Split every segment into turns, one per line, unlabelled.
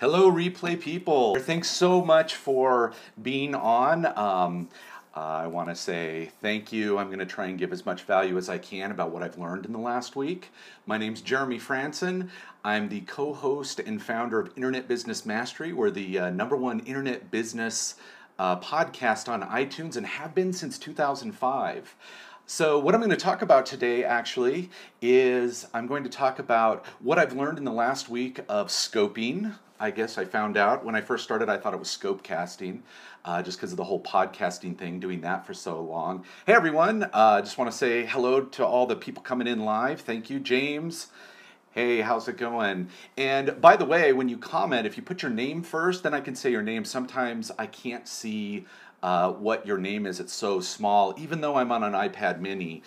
Hello, replay people. Thanks so much for being on. I want to say thank you. I'm going to try and give as much value as I can about what I've learned in the last week. My name's Jeremy Franson. I'm the co-host and founder of Internet Business Mastery. We're the #1 internet business podcast on iTunes and have been since 2005. So what I'm going to talk about today actually is I'm going to talk about what I've learned in the last week of scoping. I guess I found out when I first started I thought it was scope casting just because of the whole podcasting thing, doing that for so long. Hey everyone, just want to say hello to all the people coming in live. Thank you, James. Hey, how's it going? And by the way, when you comment, if you put your name first, then I can say your name. Sometimes I can't see what your name is. It's so small, even though I'm on an iPad mini.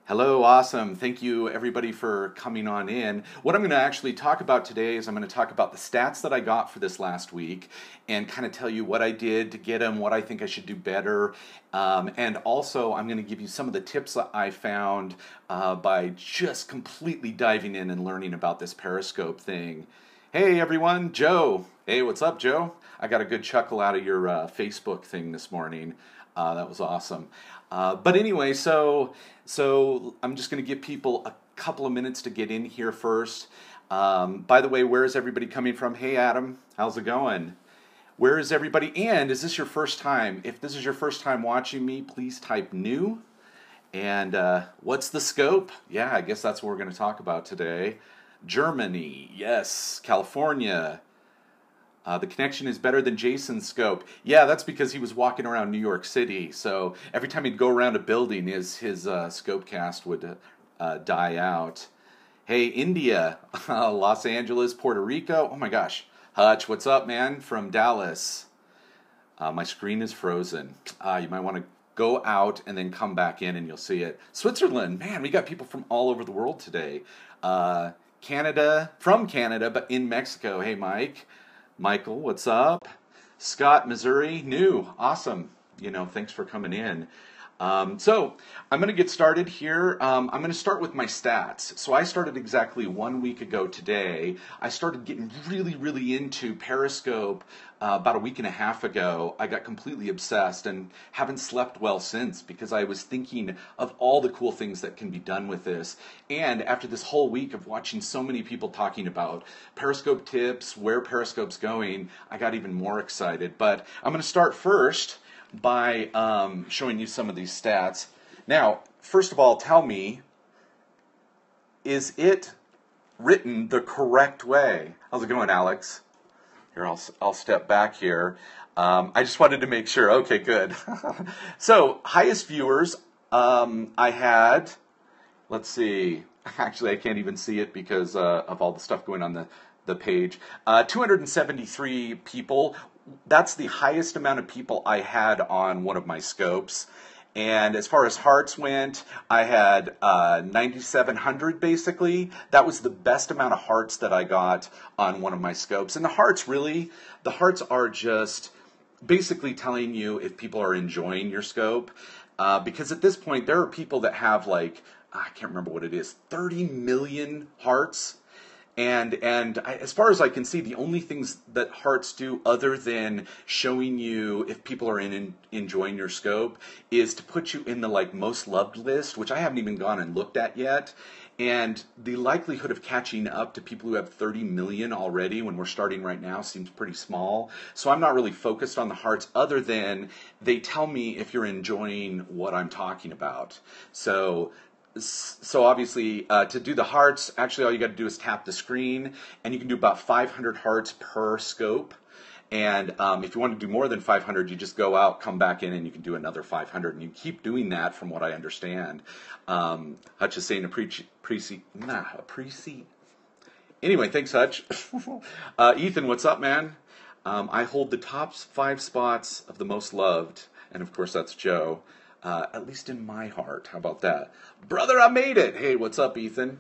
Hello, awesome. Thank you everybody for coming on in. What I'm going to actually talk about today is I'm going to talk about the stats that I got for this last week and kind of tell you what I did to get them, what I think I should do better. And also I'm going to give you some of the tips that I found by just completely diving in and learning about this Periscope thing. Hey everyone, Joe. Hey, what's up, Joe? I got a good chuckle out of your Facebook thing this morning. That was awesome. But anyway, so I'm just going to give people a couple of minutes to get in here first. By the way, where is everybody coming from? Hey, Adam, how's it going? Where is everybody? And is this your first time? If this is your first time watching me, please type new. And what's the scope? Yeah, I guess that's what we're going to talk about today. Germany, yes. California. The connection is better than Jason's scope. Yeah, that's because he was walking around New York City. So every time he'd go around a building, his scope cast would die out. Hey, India, Los Angeles, Puerto Rico. Oh my gosh. Hutch, what's up, man? From Dallas. My screen is frozen. You might want to go out and then come back in and you'll see it. Switzerland. Man, we got people from all over the world today. Canada, from Canada, but in Mexico. Hey, Mike. Michael, what's up? Scott, Missouri, new, awesome. Thanks for coming in. So I'm going to get started here. I'm going to start with my stats. So I started exactly 1 week ago today. I started getting really into Periscope about a week and a half ago. I got completely obsessed and haven't slept well since because I was thinking of all the cool things that can be done with this. And after this whole week of watching so many people talking about Periscope tips, where Periscope's going, I got even more excited. But I'm going to start first by showing you some of these stats. Now, first of all, tell me, is it written the correct way? How's it going, Alex? Here, I'll step back here. I just wanted to make sure. Okay, good. So, highest viewers, I had, let's see, actually I can't even see it because of all the stuff going on the page. 273 people. That's the highest amount of people I had on one of my scopes. And as far as hearts went, I had 9,700 basically. That was the best amount of hearts that I got on one of my scopes. And the hearts are just basically telling you if people are enjoying your scope. Because at this point, there are people that have like, I can't remember what it is, 30 million hearts. And as far as I can see, the only things that hearts do other than showing you if people are enjoying your scope is to put you in the like most loved list, which I haven't even gone and looked at yet. And the likelihood of catching up to people who have 30 million already when we're starting right now seems pretty small. So I'm not really focused on the hearts other than they tell me if you're enjoying what I'm talking about. So obviously, to do the hearts, actually all you got to do is tap the screen, and you can do about 500 hearts per scope. And if you want to do more than 500, you just go out, come back in, and you can do another 500. And you keep doing that from what I understand. Hutch is saying Anyway, thanks, Hutch. Ethan, what's up, man? I hold the top 5 spots of the most loved. And of course, that's Joe. At least in my heart. How about that? Brother, I made it! Hey, what's up, Ethan?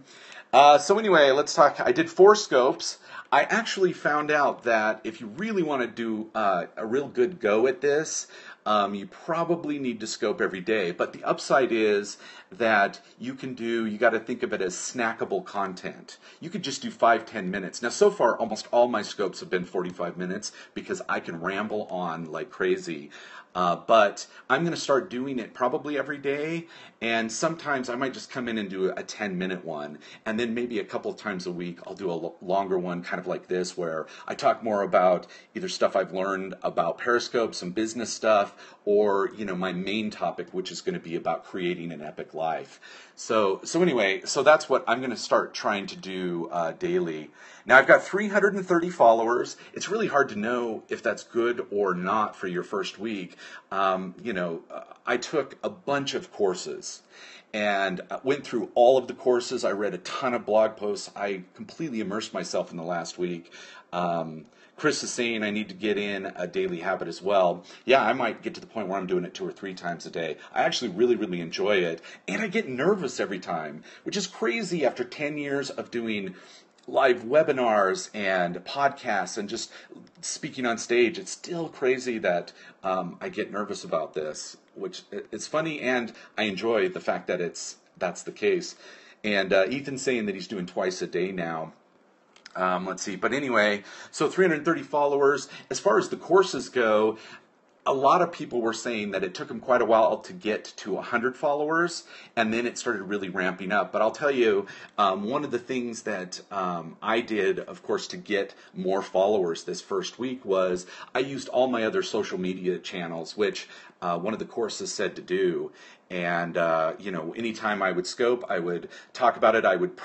So anyway, let's talk. I did 4 scopes. I actually found out that if you really want to do a real good go at this, you probably need to scope every day. But the upside is that you got to think of it as snackable content. You could just do 5-10 minutes. Now, so far, almost all my scopes have been 45 minutes because I can ramble on like crazy. But I'm going to start doing it probably every day, and sometimes I might just come in and do a 10-minute one, and then maybe a couple of times a week I'll do a longer one kind of like this where I talk more about either stuff I've learned about Periscope, some business stuff, or my main topic, which is going to be about creating an epic life. So anyway, so that's what I'm going to start trying to do daily. Now I've got 330 followers. It's really hard to know if that's good or not for your first week. I took a bunch of courses and went through all of the courses. I read a ton of blog posts. I completely immersed myself in the last week. Chris is saying I need to get in a daily habit as well. Yeah, I might get to the point where I'm doing it 2 or 3 times a day. I actually really, really enjoy it. And I get nervous every time, which is crazy after 10 years of doing live webinars and podcasts and just speaking on stage. It's still crazy that I get nervous about this, which it's funny, and I enjoy the fact that that's the case. And Ethan's saying that he's doing twice a day now. Let's see. But anyway, so 330 followers. As far as the courses go, a lot of people were saying that it took them quite a while to get to 100 followers, and then it started really ramping up. But I'll tell you, one of the things that I did, of course, to get more followers this first week was I used all my other social media channels, which one of the courses said to do. And, anytime I would scope, I would talk about it, I would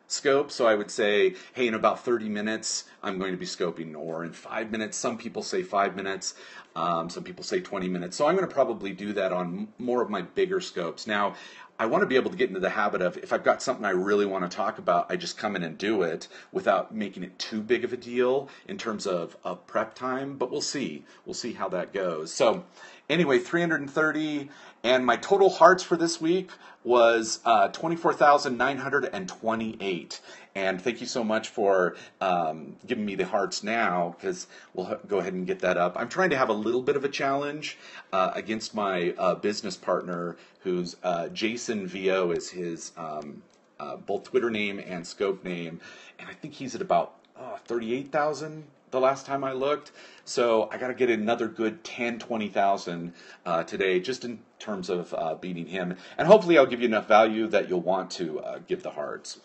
scope. So I would say, hey, in about 30 minutes, I'm going to be scoping, or in 5 minutes. Some people say 5 minutes. Some people say 20 minutes. So I'm going to probably do that on more of my bigger scopes. Now, I want to be able to get into the habit of, if I've got something I really want to talk about, I just come in and do it without making it too big of a deal in terms of prep time. But we'll see. We'll see how that goes. So anyway, 330. And my total hearts for this week was 24,928. And thank you so much for giving me the hearts now, because we'll go ahead and get that up. I'm trying to have a little bit of a challenge against my business partner, who's Jason VO is his both Twitter name and scope name. And I think he's at about 38,000 the last time I looked. So I got to get another good 10, 20,000 today, just in terms of beating him. And hopefully I'll give you enough value that you'll want to give the hearts.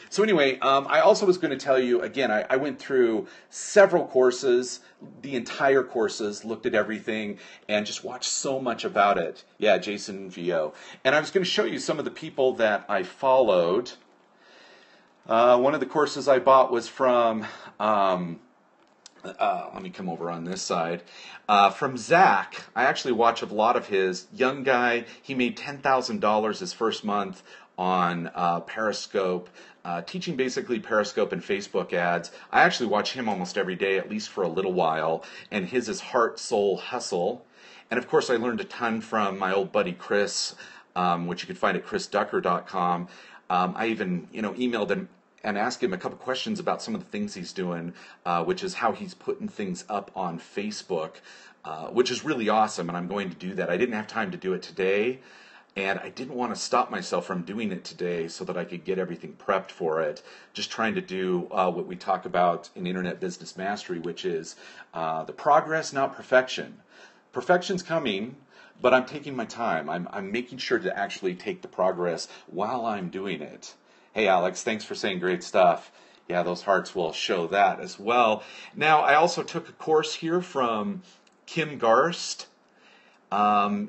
So anyway, I also was going to tell you, again, I went through several courses, the entire courses, looked at everything, and just watched so much about it. Yeah, Jason VO. And I was going to show you some of the people that I followed. One of the courses I bought was from, let me come over on this side, from Zach. I actually watch a lot of his. Young guy, he made $10,000 his first month on Periscope, teaching basically Periscope and Facebook ads. I actually watch him almost every day, at least for a little while, and his is Heart, Soul, Hustle. And of course I learned a ton from my old buddy Chris, which you can find at chrisducker.com. I even emailed him and asked him a couple questions about some of the things he's doing, which is how he's putting things up on Facebook, which is really awesome, and I'm going to do that. I didn't have time to do it today, and I didn't want to stop myself from doing it today so that I could get everything prepped for it. Just trying to do what we talk about in Internet Business Mastery, which is the progress, not perfection. Perfection's coming, but I'm taking my time. I'm making sure to actually take the progress while I'm doing it. Hey, Alex, thanks for saying great stuff. Yeah, those hearts will show that as well. Now, I also took a course here from Kim Garst.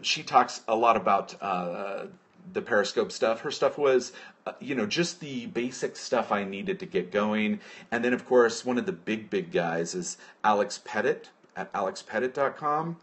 She talks a lot about the Periscope stuff. Her stuff was, just the basic stuff I needed to get going. And then, of course, one of the big guys is Alex Pettit at alexpettit.com.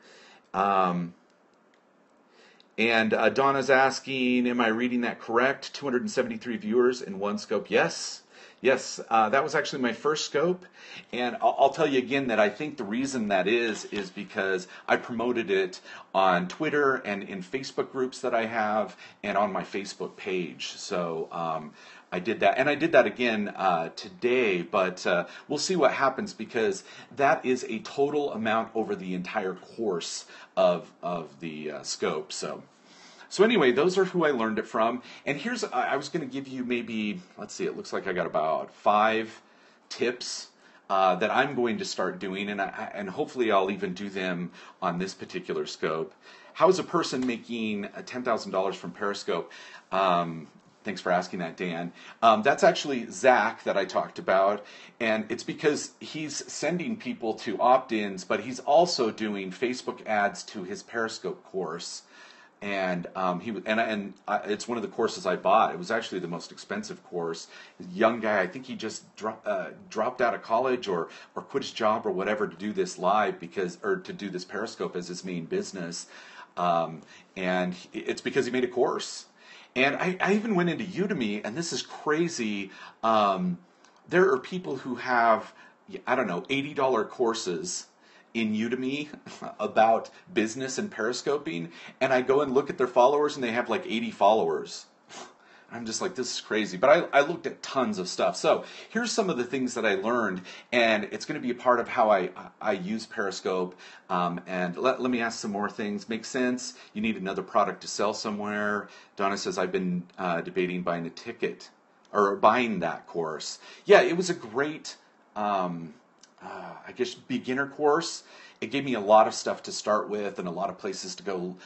And Donna's asking, am I reading that correct? 273 viewers in one scope. Yes, that was actually my first scope. And I'll tell you again that I think the reason that is because I promoted it on Twitter and in Facebook groups that I have and on my Facebook page. So I did that, and I did that again today, but we'll see what happens because that is a total amount over the entire course of the scope. So anyway, those are who I learned it from. And here's, I was going to give you maybe, let's see, it looks like I got about 5 tips that I'm going to start doing, and hopefully I'll even do them on this particular scope. How is a person making $10,000 from Periscope? Thanks for asking that, Dan. That's actually Zach that I talked about, and it's because he's sending people to opt-ins, but he's also doing Facebook ads to his Periscope course. And it's one of the courses I bought. It was actually the most expensive course. Young guy, I think he just dropped out of college or quit his job or whatever to do this live to do this Periscope as his main business. And it's because he made a course. And I even went into Udemy, and this is crazy. There are people who have, I don't know, $80 courses in Udemy about business and periscoping, and I go and look at their followers, and they have like 80 followers. I'm just like, this is crazy. But I looked at tons of stuff. So here's some of the things that I learned, and it's going to be a part of how I use Periscope. And let me ask some more things. Make sense? You need another product to sell somewhere. Donna says, I've been debating buying a ticket, or buying that course. Yeah, it was a great I guess, beginner course. It gave me a lot of stuff to start with and a lot of places to go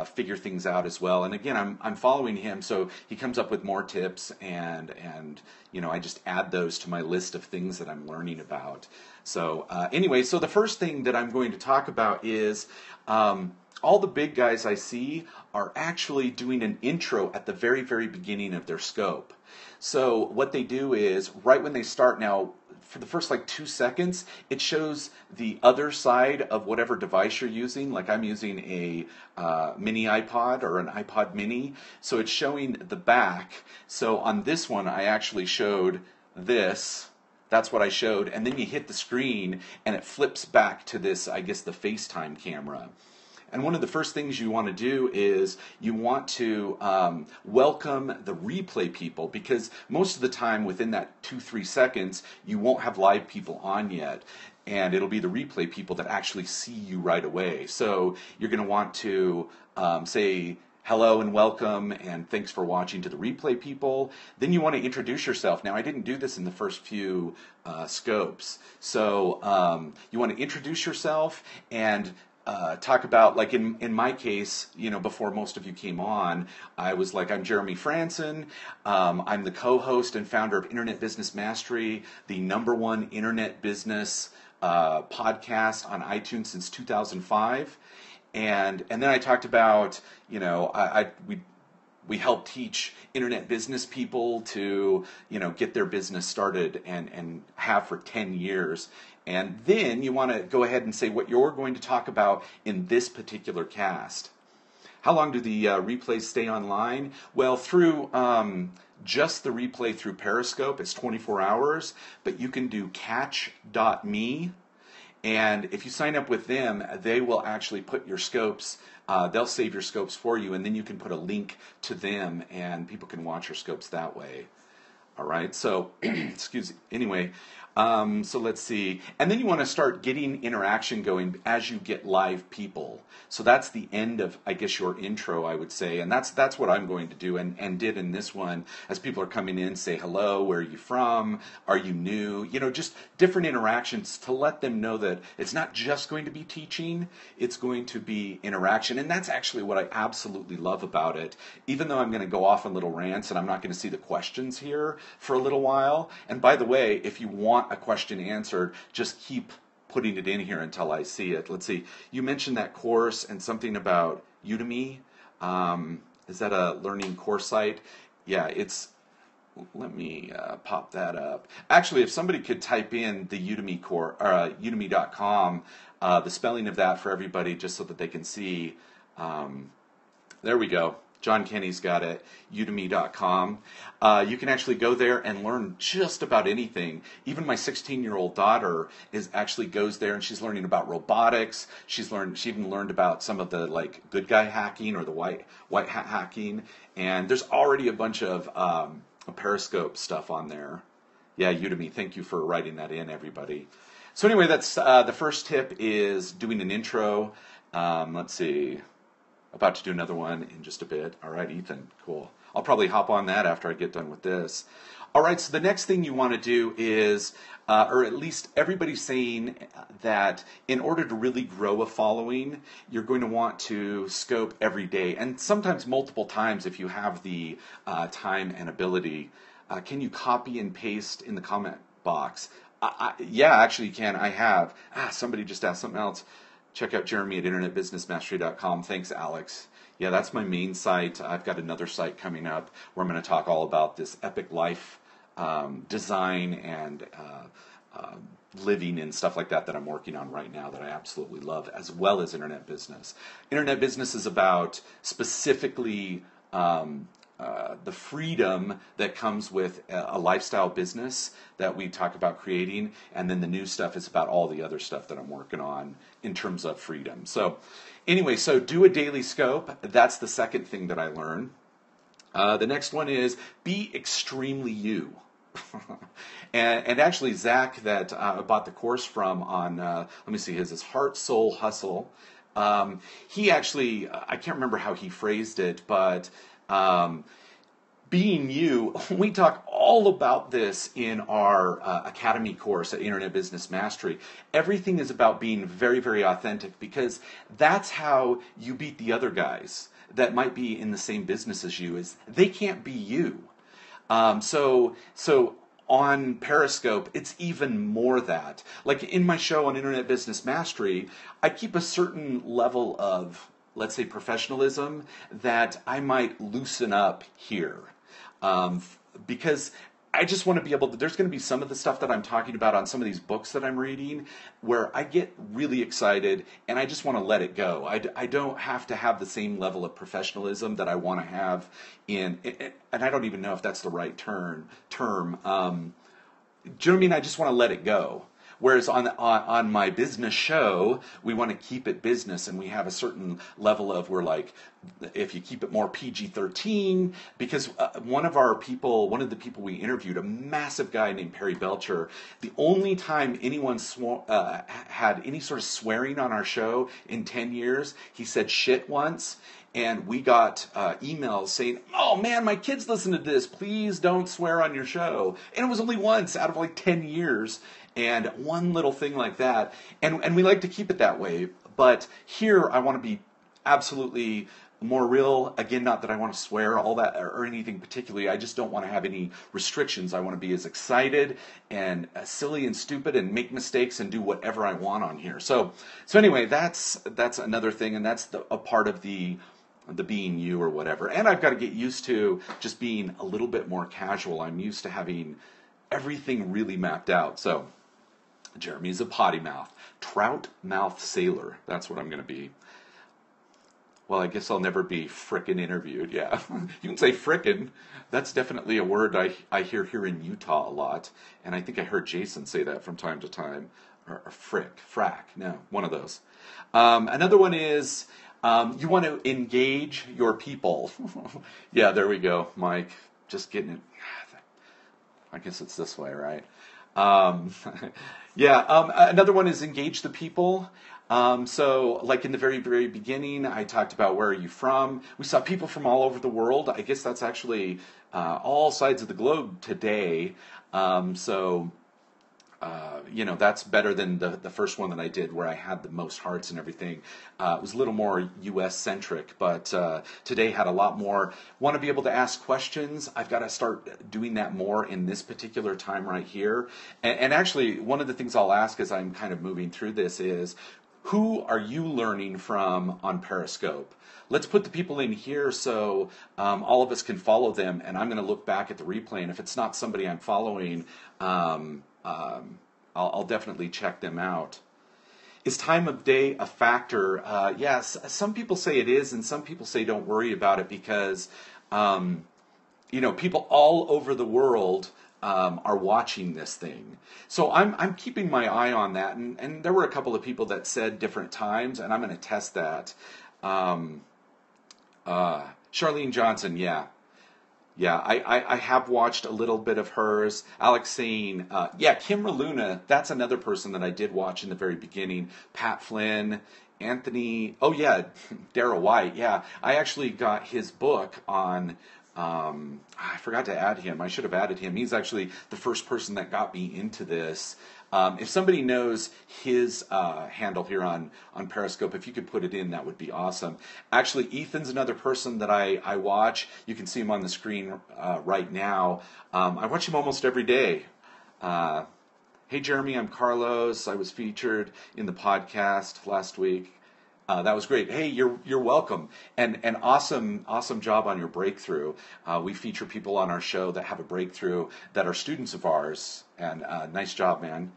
figure things out as well. And again, I'm following him, so he comes up with more tips, and you know, I just add those to my list of things that I'm learning about. So anyway, so the first thing that I'm going to talk about is all the big guys I see are actually doing an intro at the very, very beginning of their scope. So what they do is, right when they start now, for the first like 2 seconds, it shows the other side of whatever device you're using. Like I'm using a mini iPod or an iPod mini, so it's showing the back. So on this one, I actually showed this. That's what I showed, and then you hit the screen, and it flips back to this, I guess, the FaceTime camera. And one of the first things you want to do is you want to welcome the replay people, because most of the time within that 2-3 seconds you won't have live people on yet, and it'll be the replay people that actually see you right away. So you're going to want to say hello and welcome and thanks for watching to the replay people. Then you want to introduce yourself. Now, I didn't do this in the first few scopes, so you want to introduce yourself and talk about, like in my case, you know, before most of you came on, I was like, I'm Jeremy Franson. I'm the co-host and founder of Internet Business Mastery, the #1 internet business podcast on iTunes since 2005. And then I talked about, you know, we help teach internet business people to, you know, get their business started and have for 10 years. And then you want to go ahead and say what you're going to talk about in this particular cast. How long do the replays stay online? Well, through just the replay through Periscope, it's 24 hours, but you can do catch.me. And if you sign up with them, they will actually put your scopes, they'll save your scopes for you, and then you can put a link to them, and people can watch your scopes that way. All right, so, excuse me, anyway, so let's see. And then you want to start getting interaction going as you get live people. So that's the end of, I guess, your intro, I would say. And that's what I'm going to do and did in this one. As people are coming in, say hello, where are you from? Are you new? You know, just different interactions to let them know that it's not just going to be teaching, it's going to be interaction. And that's actually what I absolutely love about it. Even though I'm going to go off on little rants and I'm not going to see the questions here for a little while. And by the way, if you want a question answered, just keep putting it in here until I see it. Let's see. You mentioned that course and something about Udemy. Is that a learning course site? Yeah, it's. Let me pop that up. Actually, if somebody could type in the Udemy course, or udemy.com, the spelling of that for everybody, just so that they can see. There we go. John Kenny's got it, udemy.com. You can actually go there and learn just about anything. Even my 16-year-old daughter actually goes there and she's learning about robotics. She even learned about some of the like good guy hacking or the white hat hacking. And there's already a bunch of Periscope stuff on there. Yeah, Udemy. Thank you for writing that in, everybody. So anyway, that's the first tip is doing an intro. Let's see. About to do another one in just a bit. All right, Ethan. Cool. I'll probably hop on that after I get done with this. All right, so the next thing you want to do is, or at least everybody's saying that in order to really grow a following, you're going to want to scope every day, and sometimes multiple times if you have the time and ability. Can you copy and paste in the comment box? Yeah, actually you can. I have. Somebody just asked something else. Check out Jeremy at internetbusinessmastery.com. Thanks, Alex. Yeah, that's my main site. I've got another site coming up where I'm going to talk all about this epic life design and living and stuff like that I'm working on right now that I absolutely love, as well as internet business. Internet business is about specifically the freedom that comes with a lifestyle business that we talk about creating, and then the new stuff is about all the other stuff that I'm working on in terms of freedom. So anyway, so do a daily scope. That's the second thing that I learned. The next one is be extremely you. And actually, Zach, that I bought the course from on, let me see, his is Heart, Soul, Hustle. He actually, I can't remember how he phrased it, but being you, we talk all about this in our Academy course at Internet Business Mastery. Everything is about being very, very authentic, because that's how you beat the other guys that might be in the same business as you, is they can't be you. So on Periscope, it's even more that. Like in my show on Internet Business Mastery, I keep a certain level of, let's say, professionalism that I might loosen up here. Because I just want to be able to, there's going to be some of the stuff that I'm talking about on some of these books that I'm reading where I get really excited and I just want to let it go. I don't have to have the same level of professionalism that I want to have in, and I don't even know if that's the right term. Do you know what I mean? I just want to let it go. Whereas on my business show, we want to keep it business, and we have a certain level of, we're like, if you keep it more PG-13, because one of the people we interviewed, a massive guy named Perry Belcher, the only time anyone had any sort of swearing on our show in 10 years, he said shit once. And we got emails saying, oh man, my kids listen to this, please don't swear on your show. And it was only once out of like 10 years. And one little thing like that. And we like to keep it that way. But here I want to be absolutely more real. Again, not that I want to swear all that or anything particularly. I just don't want to have any restrictions. I want to be as excited and silly and stupid and make mistakes and do whatever I want on here. So anyway, that's another thing, and that's a part of the being you or whatever. And I've got to get used to just being a little bit more casual. I'm used to having everything really mapped out. So Jeremy's a potty mouth. Trout mouth sailor. That's what I'm going to be. Well, I guess I'll never be frickin' interviewed. Yeah, you can say frickin'. That's definitely a word I hear here in Utah a lot. And I think I heard Jason say that from time to time. Or frack. No, one of those. Another one is you want to engage your people. Yeah, there we go, Mike. Just getting it. I guess it's this way, right? Another one is engage the people. So like in the very, very beginning, I talked about where are you from. We saw people from all over the world. I guess that's actually all sides of the globe today. That's better than the first one that I did where I had the most hearts and everything. It was a little more U.S.-centric, but today had a lot more. Want to be able to ask questions. I've got to start doing that more in this particular time right here. And actually, one of the things I'll ask as I'm kind of moving through this is, who are you learning from on Periscope? Let's put the people in here so all of us can follow them, and I'm going to look back at the replay, and if it's not somebody I'm following, I'll definitely check them out. Is time of day a factor? Yes, some people say it is, and some people say don't worry about it because, people all over the world are watching this thing. So I'm keeping my eye on that, and there were a couple of people that said different times, and I'm going to test that. Charlene Johnson, yeah. Yeah, I have watched a little bit of hers. Alex saying, yeah, Kim Luna, that's another person that I did watch in the very beginning. Pat Flynn, Anthony, oh yeah, Darrell White, yeah. I actually got his book on, I forgot to add him. I should have added him. He's actually the first person that got me into this. If somebody knows his handle here on Periscope, if you could put it in, that would be awesome. Actually, Ethan's another person that I watch. You can see him on the screen right now. I watch him almost every day. Hey, Jeremy, I'm Carlos. I was featured in the podcast last week. That was great. Hey, you're welcome, and awesome job on your breakthrough. We feature people on our show that have a breakthrough that are students of ours, and nice job, man.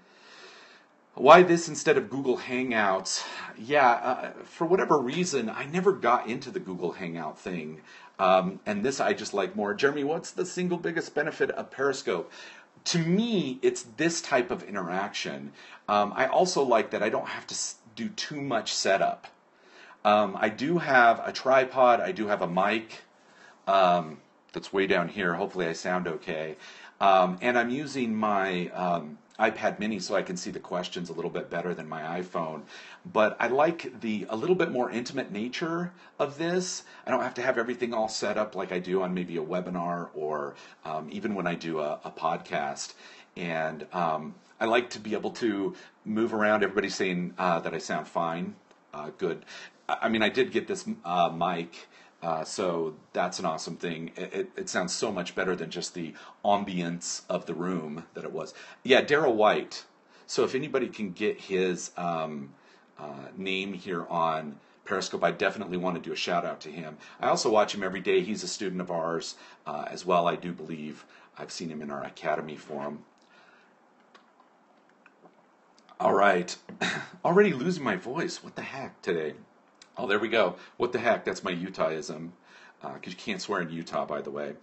Why this instead of Google Hangouts? Yeah, for whatever reason, I never got into the Google Hangout thing, and this I just like more. Jeremy, what's the single biggest benefit of Periscope? To me, it's this type of interaction. I also like that I don't have to do too much setup. I do have a tripod. I do have a mic that's way down here. Hopefully I sound okay. And I'm using my iPad mini so I can see the questions a little bit better than my iPhone. But I like a little bit more intimate nature of this. I don't have to have everything all set up like I do on maybe a webinar or even when I do a podcast. And I like to be able to move around. Everybody's saying that I sound fine. Good. I mean, I did get this mic, so that's an awesome thing. It sounds so much better than just the ambience of the room that it was. Yeah, Darrell White. So if anybody can get his name here on Periscope, I definitely want to do a shout out to him. I also watch him every day. He's a student of ours as well, I do believe. I've seen him in our Academy forum. All right. Already losing my voice. What the heck today? Oh, there we go. What the heck? That's my Utahism. Because you can't swear in Utah, by the way.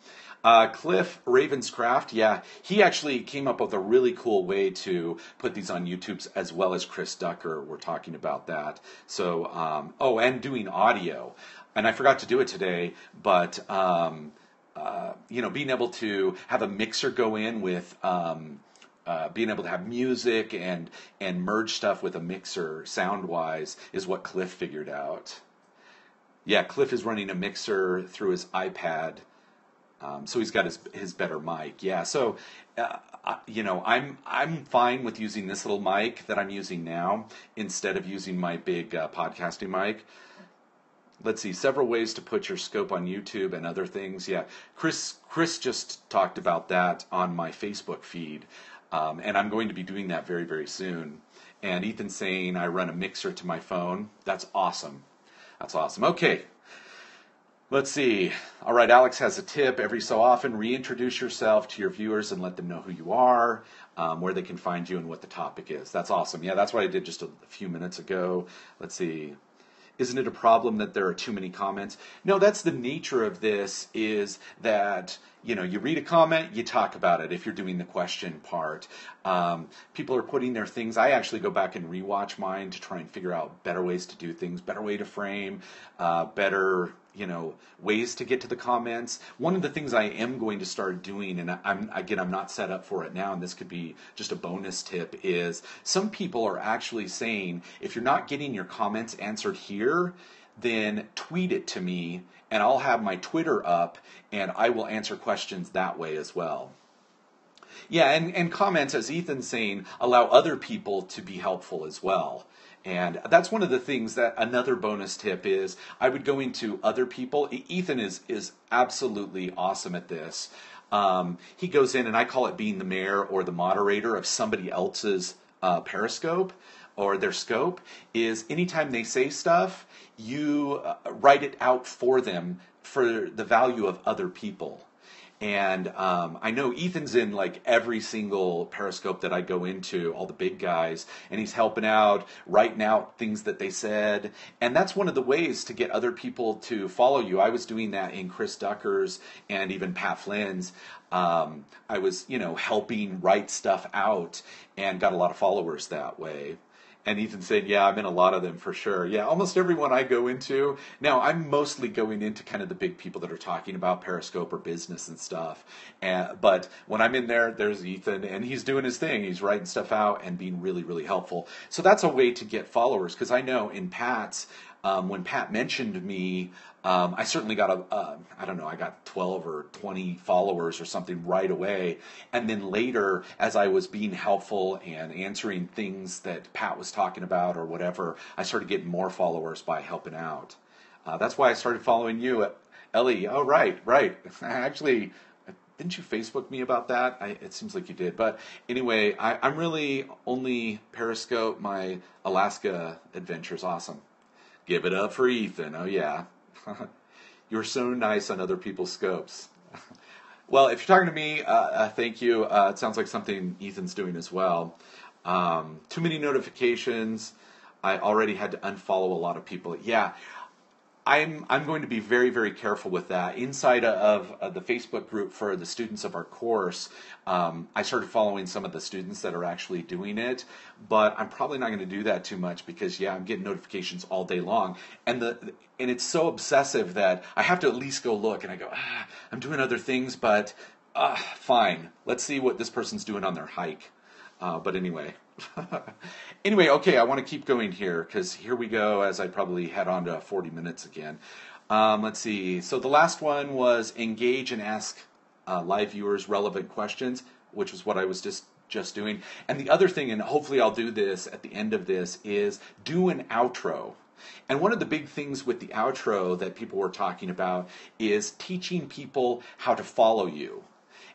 Cliff Ravenscraft, yeah, he actually came up with a really cool way to put these on YouTube, as well as Chris Ducker. We're talking about that. So, oh, and doing audio. And I forgot to do it today, but, you know, being able to have a mixer go in with... being able to have music and merge stuff with a mixer sound-wise is what Cliff figured out. Yeah, Cliff is running a mixer through his iPad, so he's got his better mic. Yeah, so you know, I'm fine with using this little mic that I'm using now instead of using my big podcasting mic. Let's see, several ways to put your scope on YouTube and other things. Yeah, Chris just talked about that on my Facebook feed. And I'm going to be doing that very, very soon. And Ethan's saying I run a mixer to my phone. That's awesome. That's awesome. Okay. Let's see. All right, Alex has a tip. Every so often, reintroduce yourself to your viewers and let them know who you are, where they can find you, and what the topic is. That's awesome. Yeah, that's what I did just a few minutes ago. Let's see. Isn't it a problem that there are too many comments? No, that's the nature of this, is that, you know, you read a comment, you talk about it if you're doing the question part. People are putting their things. I actually go back and rewatch mine to try and figure out better ways to do things, better way to frame, better, you know, ways to get to the comments. One of the things I am going to start doing, and I'm not set up for it now, and this could be just a bonus tip, is some people are actually saying, if you're not getting your comments answered here, then tweet it to me, and I'll have my Twitter up, and I will answer questions that way as well. Yeah, and comments, as Ethan's saying, allow other people to be helpful as well. And that's one of the things that another bonus tip is, I would go into other people. Ethan is absolutely awesome at this. He goes in, and I call it being the mayor or the moderator of somebody else's Periscope or their scope, is anytime they say stuff, you write it out for them for the value of other people. And I know Ethan's in like every single Periscope that I go into, all the big guys, and he's helping out, writing out things that they said. And that's one of the ways to get other people to follow you. I was doing that in Chris Ducker's and even Pat Flynn's. I was, you know, helping write stuff out and got a lot of followers that way. And Ethan said, yeah, I'm in a lot of them for sure. Yeah, almost everyone I go into. Now, I'm mostly going into kind of the big people that are talking about Periscope or business and stuff. But when I'm in there, there's Ethan, and he's doing his thing. He's writing stuff out and being really, really helpful. So that's a way to get followers, because I know in Pat's, when Pat mentioned me, I certainly got I don't know, I got 12 or 20 followers or something right away. And then later, as I was being helpful and answering things that Pat was talking about or whatever, I started getting more followers by helping out. That's why I started following you, Ellie. Oh, right. Actually, didn't you Facebook me about that? It seems like you did. But anyway, I'm really only Periscope. My Alaska adventure's awesome. Give it up for Ethan. Oh, yeah. You're so nice on other people's scopes. Well, if you're talking to me, thank you. It sounds like something Ethan's doing as well. Too many notifications. I already had to unfollow a lot of people. Yeah, I'm going to be very, very careful with that. Inside of the Facebook group for the students of our course, I started following some of the students that are actually doing it, but I'm probably not going to do that too much because, yeah, I'm getting notifications all day long. And it's so obsessive that I have to at least go look, and I go, I'm doing other things, but fine. Let's see what this person's doing on their hike. But anyway. Anyway, okay, I want to keep going here because here we go as I probably head on to 40 minutes again. Let's see. So the last one was engage and ask live viewers relevant questions, which is what I was just doing. And the other thing, and hopefully I'll do this at the end of this, is do an outro. And one of the big things with the outro that people were talking about is teaching people how to follow you.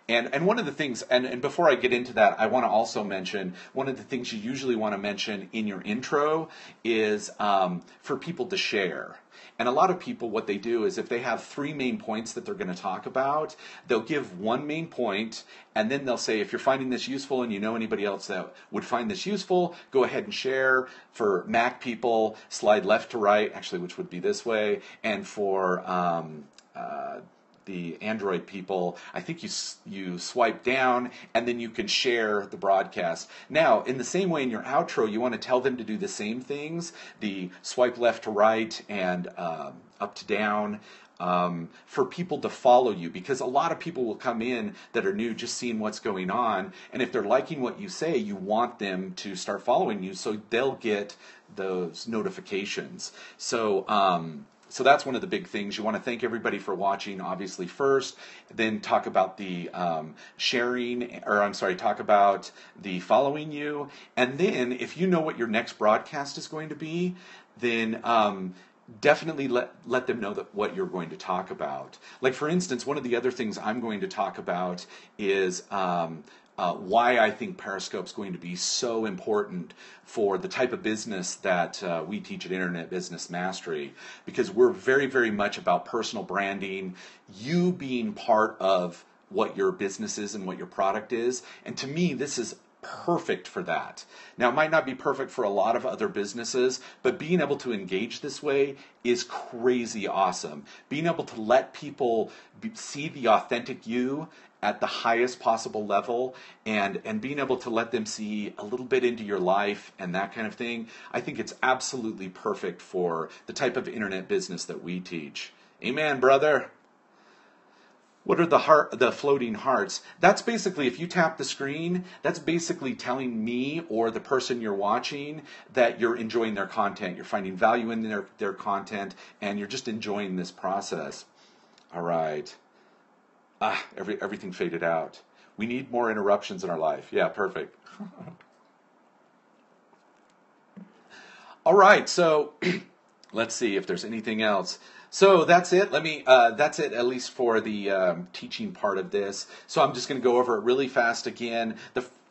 And one of the things, and before I get into that, I want to also mention, one of the things you usually want to mention in your intro is for people to share. And a lot of people, what they do is if they have 3 main points that they're going to talk about, they'll give one main point, and then they'll say, if you're finding this useful and you know anybody else that would find this useful, go ahead and share. For Mac people, slide left to right, actually, which would be this way. And for the Android people, I think you swipe down and then you can share the broadcast. Now, in the same way in your outro, you want to tell them to do the same things, the swipe left to right and up to down, for people to follow you, because a lot of people will come in that are new just seeing what's going on, and if they're liking what you say, you want them to start following you so they'll get those notifications. So that's one of the big things. You want to thank everybody for watching, obviously, first, then talk about the talk about the following you. And then if you know what your next broadcast is going to be, then definitely let them know what you're going to talk about. Like, for instance, one of the other things I'm going to talk about is why I think Periscope's going to be so important for the type of business that we teach at Internet Business Mastery, because we're very, very much about personal branding, you being part of what your business is and what your product is. And to me, this is perfect for that. Now, it might not be perfect for a lot of other businesses, but being able to engage this way is crazy awesome. Being able to let people see the authentic you at the highest possible level, and being able to let them see a little bit into your life and that kind of thing, I think it's absolutely perfect for the type of internet business that we teach. Amen, brother. What are the floating hearts? That's basically, if you tap the screen, that's basically telling me or the person you're watching that you're enjoying their content, you're finding value in their content, and you're just enjoying this process. All right. Everything faded out. We need more interruptions in our life. Yeah, perfect. All right, so let's see if there's anything else. So that's it. That's it, at least for the teaching part of this. So I'm just going to go over it really fast again.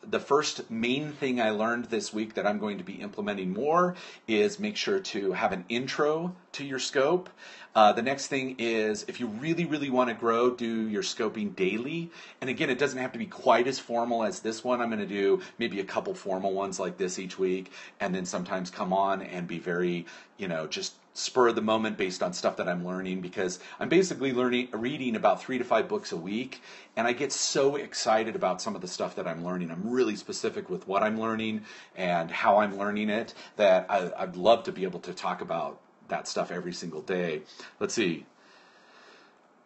The first main thing I learned this week that I'm going to be implementing more is make sure to have an intro to your scope. The next thing is, if you really, really want to grow, do your scoping daily. And again, it doesn't have to be quite as formal as this one. I'm going to do maybe a couple formal ones like this each week, and then sometimes come on and be very, just spur of the moment based on stuff that I'm learning, because I'm basically reading about 3 to 5 books a week, and I get so excited about some of the stuff that I'm learning. I'm really specific with what I'm learning and how I'm learning it, that I'd love to be able to talk about that stuff every single day. Let's see.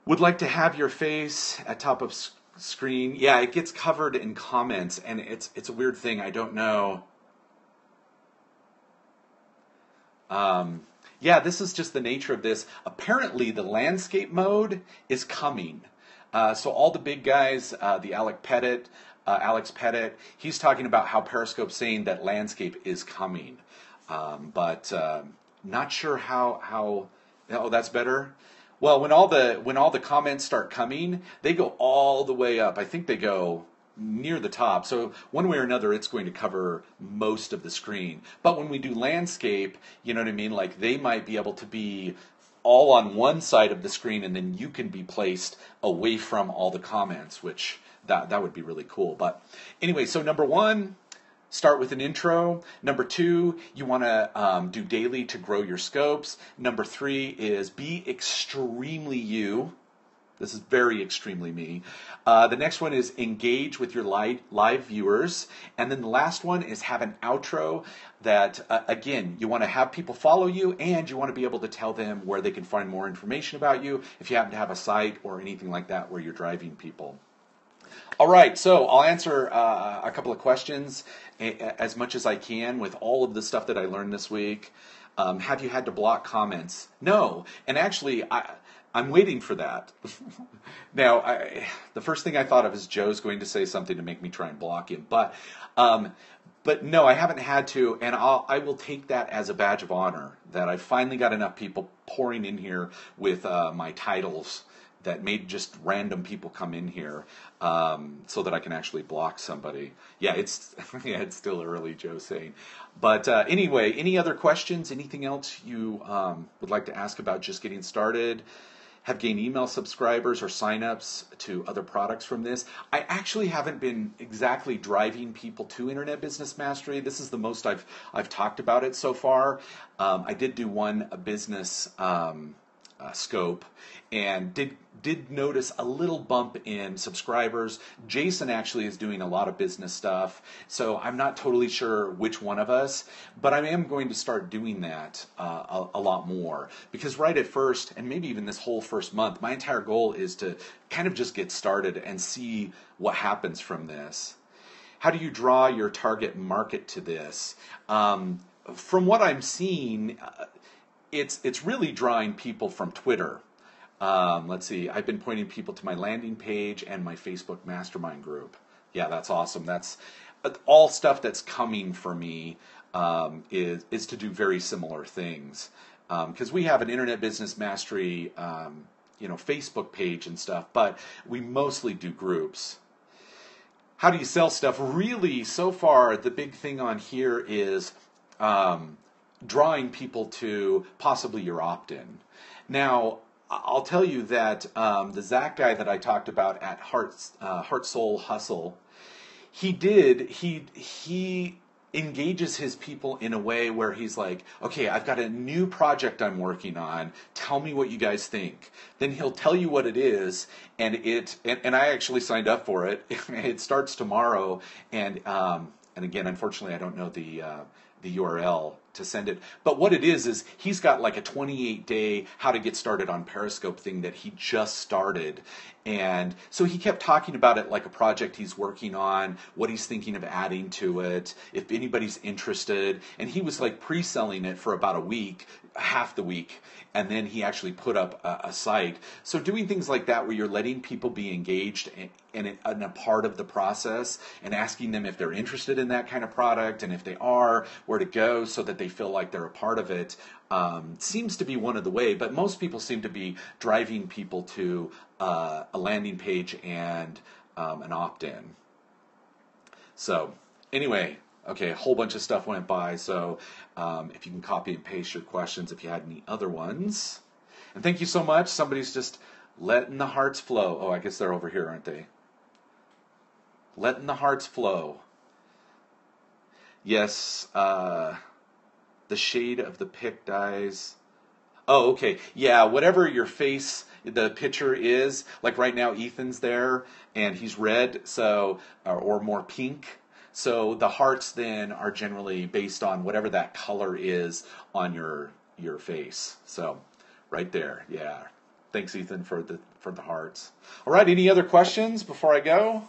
Would like to have your face at top of screen. Yeah, it gets covered in comments, and it's a weird thing. I don't know. Yeah, this is just the nature of this. Apparently, the landscape mode is coming. So all the big guys, the Alex Pettit, he's talking about how Periscope's saying that landscape is coming, but not sure how. Oh, that's better. Well, when all the comments start coming, they go all the way up. I think they go near the top. So one way or another, it's going to cover most of the screen. But when we do landscape, you know what I mean? Like, they might be able to be all on one side of the screen, and then you can be placed away from all the comments, which that would be really cool. But anyway, so number 1, start with an intro. Number 2, you want to do daily to grow your scopes. Number 3 is be extremely you. This is very extremely me. The next one is engage with your live viewers. And then the last one is have an outro that, again, you want to have people follow you, and you want to be able to tell them where they can find more information about you if you happen to have a site or anything like that where you're driving people. All right, so I'll answer a couple of questions as much as I can with all of the stuff that I learned this week. Have you had to block comments? No, and actually, I'm waiting for that. Now, the first thing I thought of is Joe's going to say something to make me try and block him, but no, I haven't had to, and I will take that as a badge of honor that I finally got enough people pouring in here with my titles that made just random people come in here, so that I can actually block somebody. Yeah, it's still early, Joe's saying. But anyway, any other questions? Anything else you would like to ask about just getting started? Have gained email subscribers or signups to other products from this? I actually haven't been exactly driving people to Internet Business Mastery. This is the most I've talked about it so far. I did do one business scope, and did notice a little bump in subscribers. Jason actually is doing a lot of business stuff, so I'm not totally sure which one of us, but I am going to start doing that a lot more, because right at first, and maybe even this whole first month, my entire goal is to kind of just get started and see what happens from this. How do you draw your target market to this? From what I'm seeing, it's really drawing people from Twitter. Let's see, I've been pointing people to my landing page and my Facebook mastermind group. Yeah, that's awesome. That's all stuff that's coming for me, is to do very similar things. Because we have an Internet Business Mastery Facebook page and stuff, but we mostly do groups. How do you sell stuff? Really, so far, the big thing on here is drawing people to possibly your opt-in. Now, I'll tell you that the Zach guy that I talked about at Heart Soul Hustle, he engages his people in a way where he's like, okay, I've got a new project I'm working on. Tell me what you guys think. Then he'll tell you what it is, and I actually signed up for it. It starts tomorrow, and again, unfortunately, I don't know the URL to send it. But what it is he's got like a 28-day how to get started on Periscope thing that he just started. And so he kept talking about it like a project he's working on, what he's thinking of adding to it, if anybody's interested. And he was like pre-selling it for about a week, half the week, and then he actually put up a site. So doing things like that where you're letting people be engaged and a part of the process, and asking them if they're interested in that kind of product, and if they are, where to go so that they feel like they're a part of it, seems to be one of the way. But most people seem to be driving people to a landing page and an opt-in. So anyway, okay, a whole bunch of stuff went by, so if you can copy and paste your questions if you had any other ones. And thank you so much. Somebody's just letting the hearts flow. Oh, I guess they're over here, aren't they? Letting the hearts flow. Yes, the shade of the pick dies Oh, okay. Yeah, whatever your face, the picture is, like right now Ethan's there and he's red, so, or more pink. So the hearts then are generally based on whatever that color is on your face. So right there. Yeah. Thanks Ethan for the hearts. All right, any other questions before I go?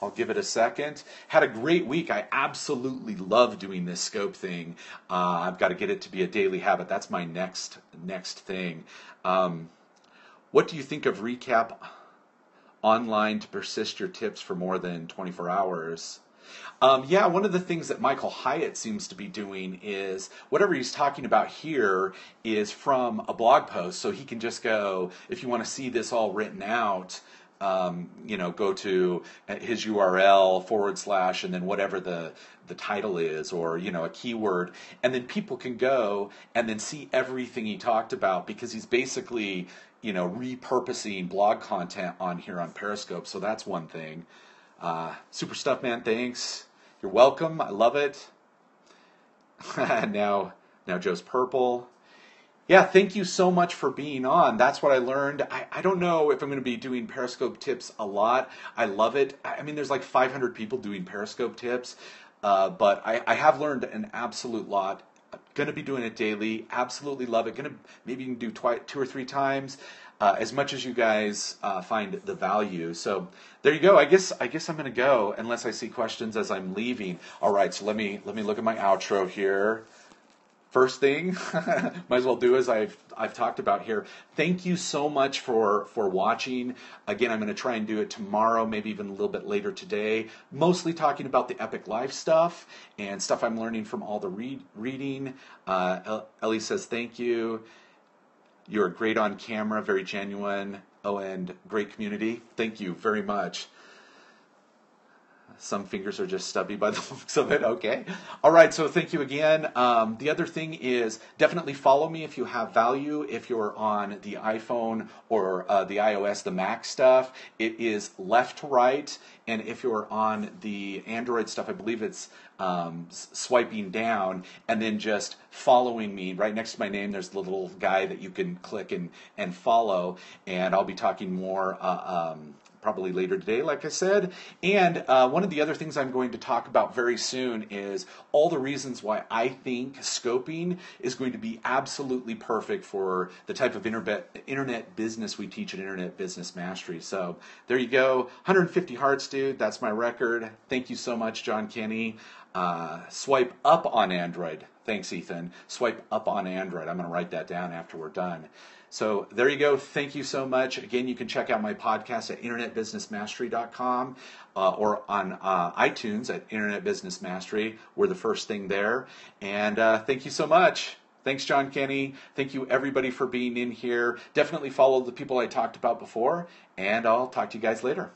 I'll give it a second. Had a great week. I absolutely love doing this scope thing. I've got to get it to be a daily habit. That's my next thing. What do you think of Recap Online to persist your tips for more than 24 hours? Yeah, one of the things that Michael Hyatt seems to be doing is whatever he's talking about here is from a blog post. So he can just go, if you want to see this all written out, go to his URL / and then whatever the title is, or a keyword, and then people can go and then see everything he talked about, because he's basically repurposing blog content on here on Periscope. So that's one thing. Super stuff, man. Thanks. You're welcome. I love it. now Joe's purple. Yeah, thank you so much for being on. That's what I learned. I don't know if I'm going to be doing Periscope tips a lot. I love it. I mean, there's like 500 people doing Periscope tips, but I have learned an absolute lot. I'm going to be doing it daily. Absolutely love it. Going to maybe even do 2 or 3 times, as much as you guys find the value. So there you go. I guess I'm going to go unless I see questions as I'm leaving. All right, so let me look at my outro here. First thing, might as well do as I've talked about here. Thank you so much for watching. Again, I'm going to try and do it tomorrow, maybe even a little bit later today. Mostly talking about the Epic Life stuff and stuff I'm learning from all the reading. Ellie says thank you. You're great on camera, very genuine. Oh, and great community. Thank you very much. Some fingers are just stubby by the looks of it. Okay. All right. So thank you again. The other thing is definitely follow me if you have value. If you're on the iPhone or the iOS, the Mac stuff, it is left to right. And if you're on the Android stuff, I believe it's swiping down and then just following me. Right next to my name, there's the little guy that you can click and follow. And I'll be talking more probably later today, like I said. And one of the other things I'm going to talk about very soon is all the reasons why I think scoping is going to be absolutely perfect for the type of internet business we teach at Internet Business Mastery. So there you go. 150 hearts, dude. That's my record. Thank you so much, John Kenny. Swipe up on Android. Thanks, Ethan. Swipe up on Android. I'm going to write that down after we're done. So there you go. Thank you so much. Again, you can check out my podcast at internetbusinessmastery.com or on iTunes at Internet Business Mastery. We're the first thing there. And thank you so much. Thanks, John Kenny. Thank you, everybody, for being in here. Definitely follow the people I talked about before, and I'll talk to you guys later.